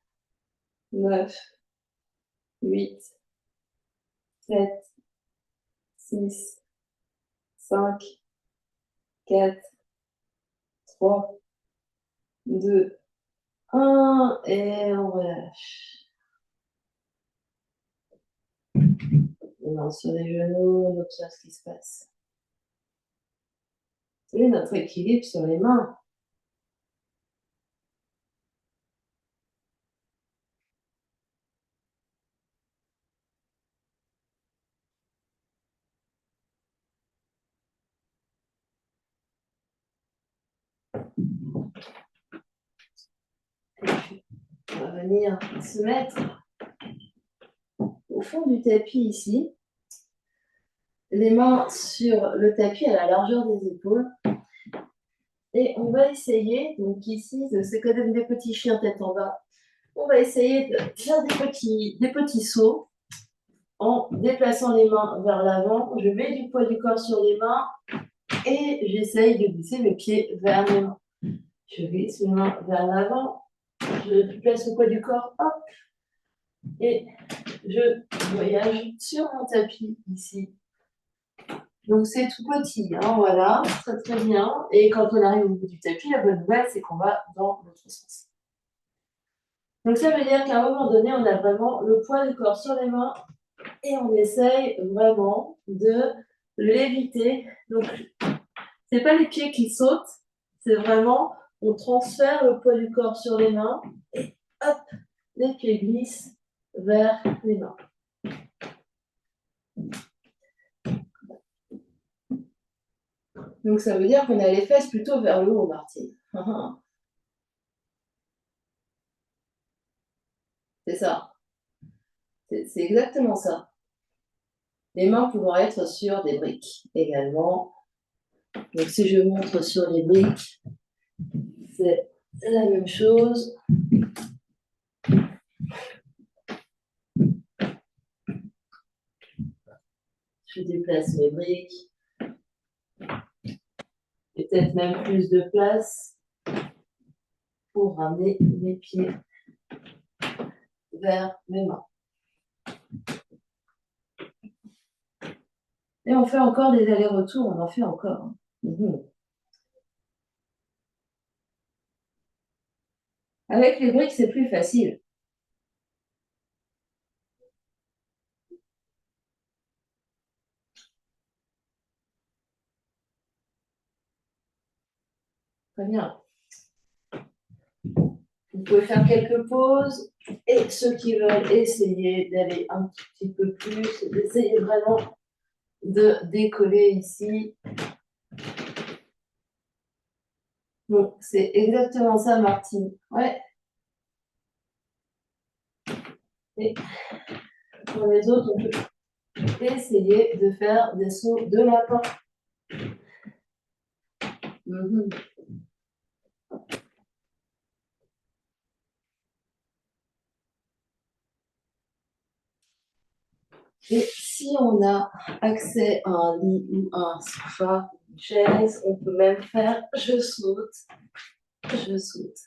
9, 8, 7, 6, 5, 4, 3, 2, 1. Et on relâche. Les mains sur les genoux, on observe ce qui se passe. C'est notre équilibre sur les mains. On va venir se mettre au fond du tapis ici. Les mains sur le tapis à la largeur des épaules. Et on va essayer, donc ici, c'est comme des petits chiens tête en bas. On va essayer de faire des petits sauts en déplaçant les mains vers l'avant. Je mets du poids du corps sur les mains et j'essaye de glisser mes pieds vers mes mains. Je glisse mes mains vers l'avant, je place le poids du corps, hop, et je voyage sur mon tapis ici. Donc c'est tout petit, hein, voilà, très très bien. Et quand on arrive au bout du tapis, la bonne nouvelle, c'est qu'on va dans l'autre sens. Donc ça veut dire qu'à un moment donné, on a vraiment le poids du corps sur les mains et on essaye vraiment de l'éviter. Donc c'est pas les pieds qui sautent, c'est vraiment on transfère le poids du corps sur les mains et hop, les pieds glissent vers les mains. Donc ça veut dire qu'on a les fesses plutôt vers le haut, Martine. C'est ça. C'est exactement ça. Les mains pouvant être sur des briques également. Donc si je montre sur les briques, c'est la même chose. Je déplace mes briques. Peut-être même plus de place pour ramener mes pieds vers mes mains. Et on fait encore des allers-retours, on en fait encore. Avec les briques, c'est plus facile. Très bien. Vous pouvez faire quelques pauses. Et ceux qui veulent essayer d'aller un petit peu plus, d'essayer vraiment de décoller ici. Bon, c'est exactement ça, Martine. Ouais. Et pour les autres, on peut essayer de faire des sauts de lapin. Et si on a accès à un lit ou un sofa, une chaise, on peut même faire je saute, je saute.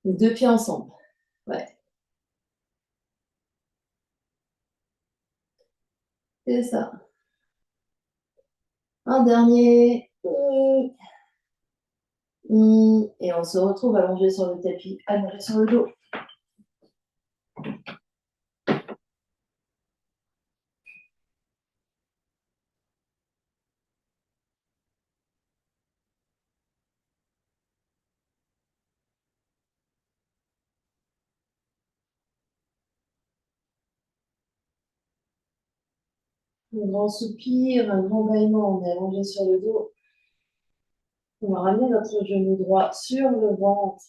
Les deux pieds ensemble. Ouais. C'est ça. Un dernier. Et on se retrouve allongé sur le tapis, allongé sur le dos. Un grand soupir, un grand bâillement, on est allongé sur le dos. On va ramener notre genou droit sur le ventre.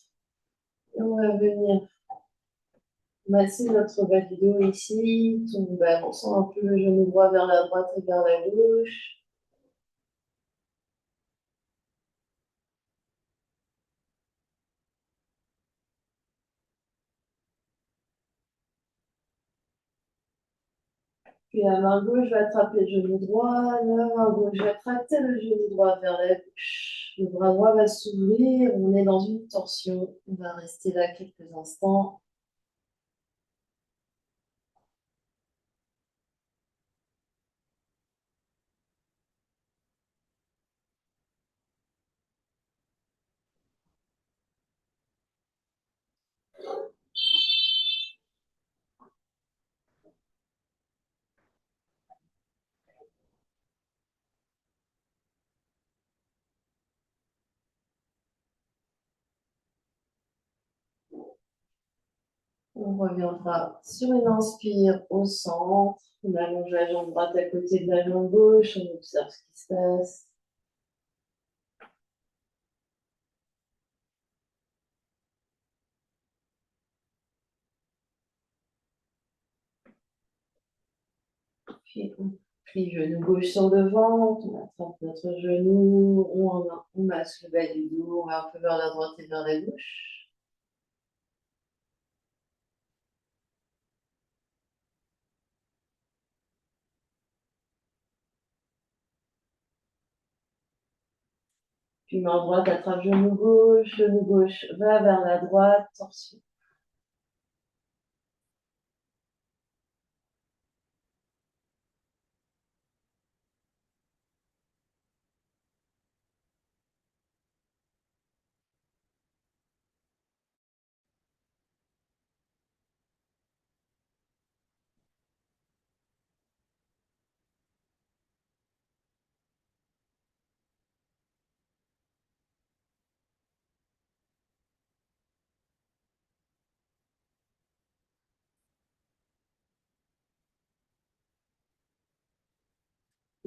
Et on va venir masser notre bas du dos ici. On balançant un peu le genou droit vers la droite et vers la gauche. Puis la main gauche va attraper le genou droit. La main gauche va tracter le genou droit vers la gauche. Le bras droit va s'ouvrir. On est dans une torsion. On va rester là quelques instants. On reviendra sur une inspire au centre. On allonge la jambe droite à côté de la jambe gauche. On observe ce qui se passe. Puis on plie genou gauche sur le ventre. On attrape notre genou. On masse le bas du dos. On va un peu vers la droite et vers la gauche. Puis main droite attrape genou gauche va vers la droite, torsion.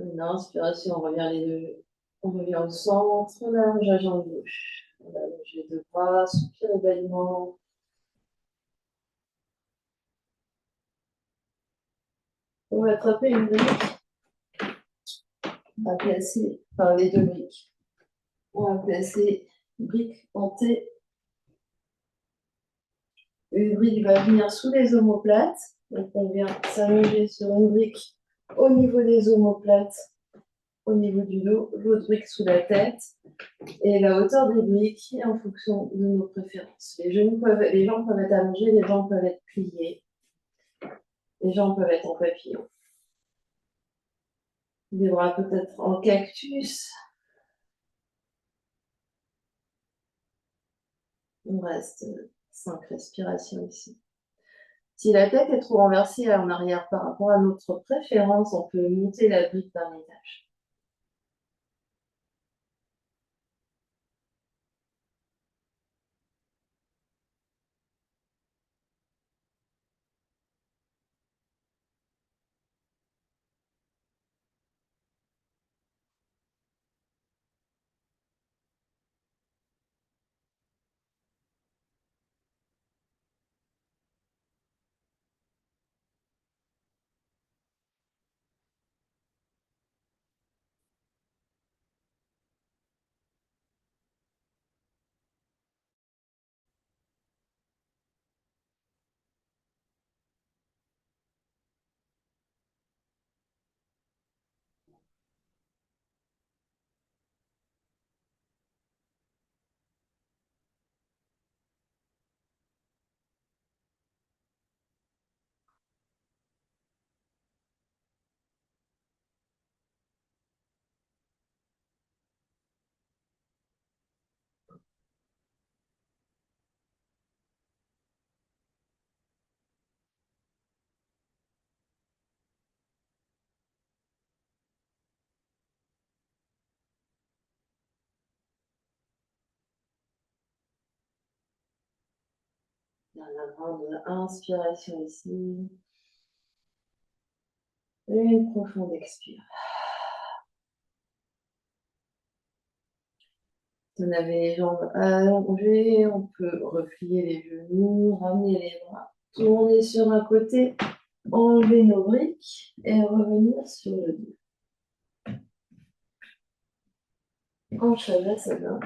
Une inspiration, on revient les deux. On revient au centre, on allonge la jambe gauche. On allonge les deux bras, soupir et bâillement. On va attraper une brique à placer, enfin les deux briques. On va placer une brique en T. Une brique va venir sous les omoplates. Donc on vient s'allonger sur une brique au niveau des omoplates, au niveau du dos, l'autre brique sous la tête. Et la hauteur des briques est en fonction de nos préférences. Les jambes peuvent être allongées, les jambes peuvent être pliées, les jambes peuvent être en papillon. Les bras peut-être en cactus. On reste 5 respirations ici. Si la tête est trop renversée en arrière par rapport à notre préférence, on peut monter la brique d'un étage. La grande inspiration ici. Une profonde expire. Si on avait les jambes allongées, on peut replier les genoux, ramener les bras, tourner sur un côté, enlever nos briques et revenir sur le dos. En Shavasana.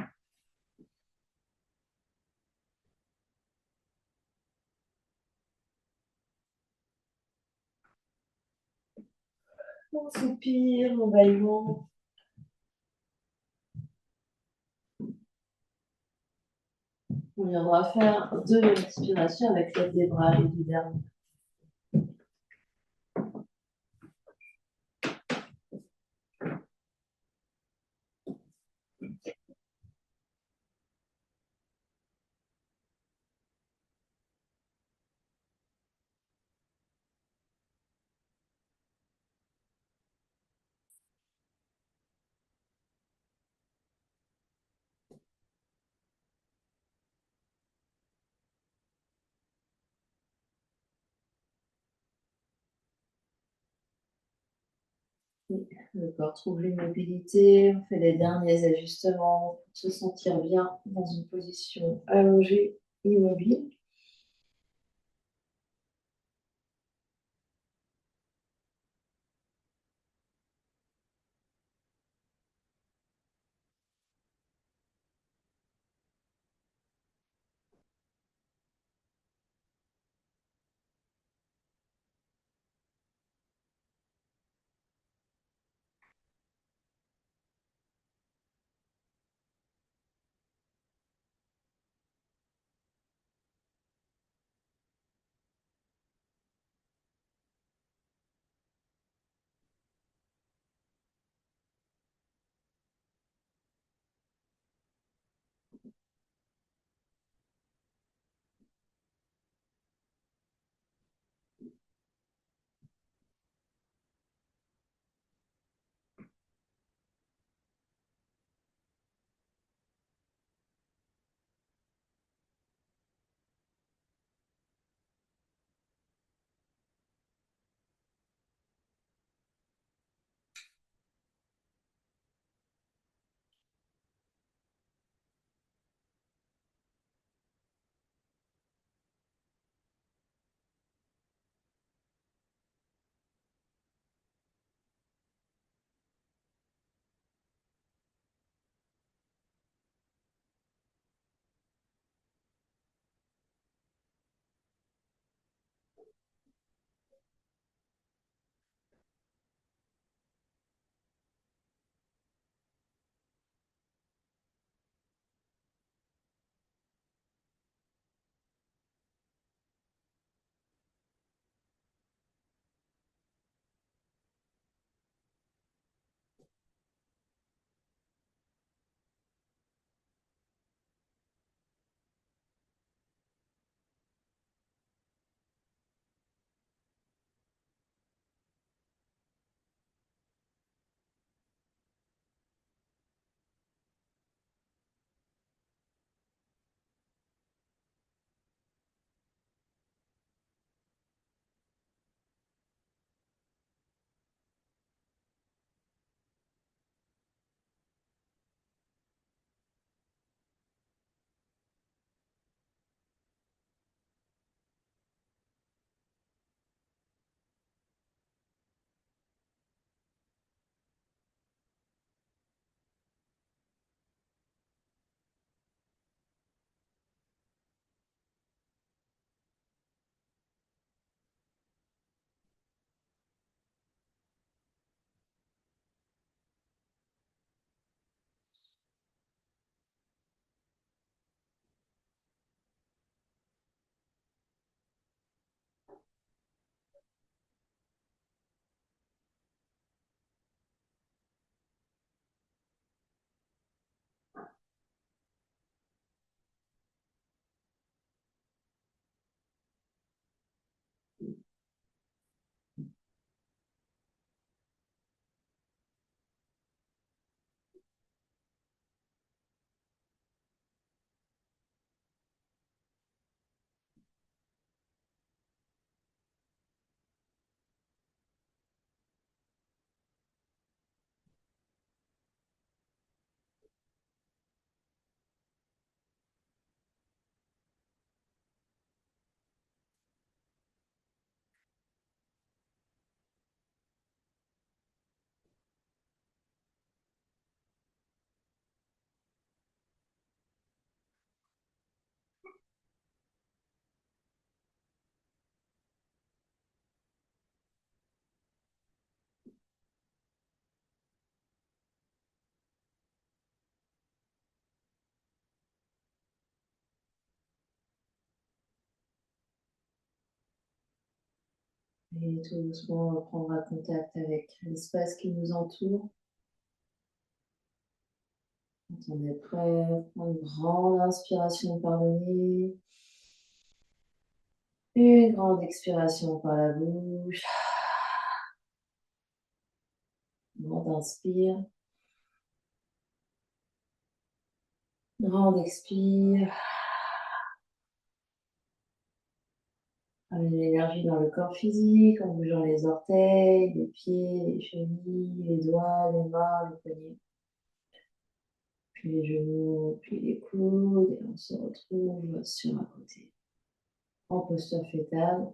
On soupire, on va y vent. On viendra faire deux respirations avec l'aide des bras et du dernier. Le corps trouve l'immobilité, on fait les derniers ajustements pour se sentir bien dans une position allongée, immobile. Et tout doucement, on reprendra contact avec l'espace qui nous entoure. Quand on est prêt, prends une grande inspiration par le nez. Une grande expiration par la bouche. Grande inspire. Grande expire. Amenez l'énergie dans le corps physique en bougeant les orteils, les pieds, les chevilles, les doigts, les mains, les poignets. Puis les genoux, puis les coudes. Et on se retrouve sur un côté. En posture fétale.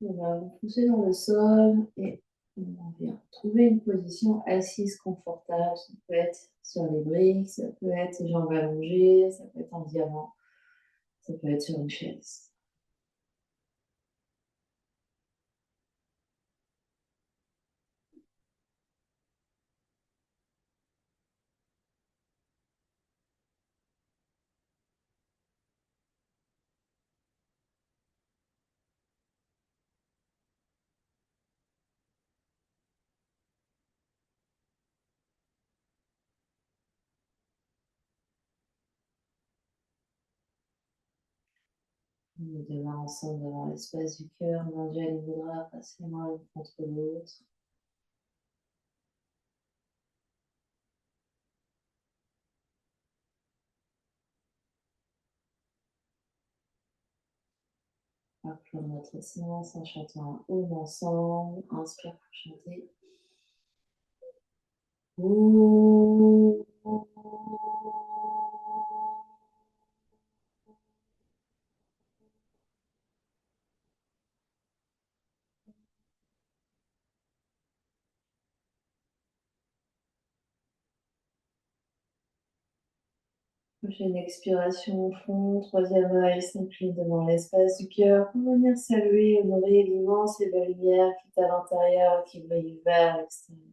On va vous pousser dans le sol et on vient trouver une position assise confortable. Ça peut être sur les briques, ça peut être les jambes allongées, ça peut être en diamant, ça peut être sur une chaise. Les deux mains ensemble devant l'espace du cœur. L'indienne voudra passer les mains l'une contre l'autre. Après notre séance en chantant un hymne ensemble. Inspire pour chanter. Ouh. Prochaine expiration au fond, troisième œil s'incline devant l'espace du cœur pour venir saluer, honorer l'immense et belle lumière qui est à l'intérieur, qui brille vers l'extérieur.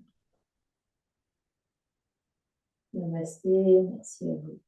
Namasté, merci à vous.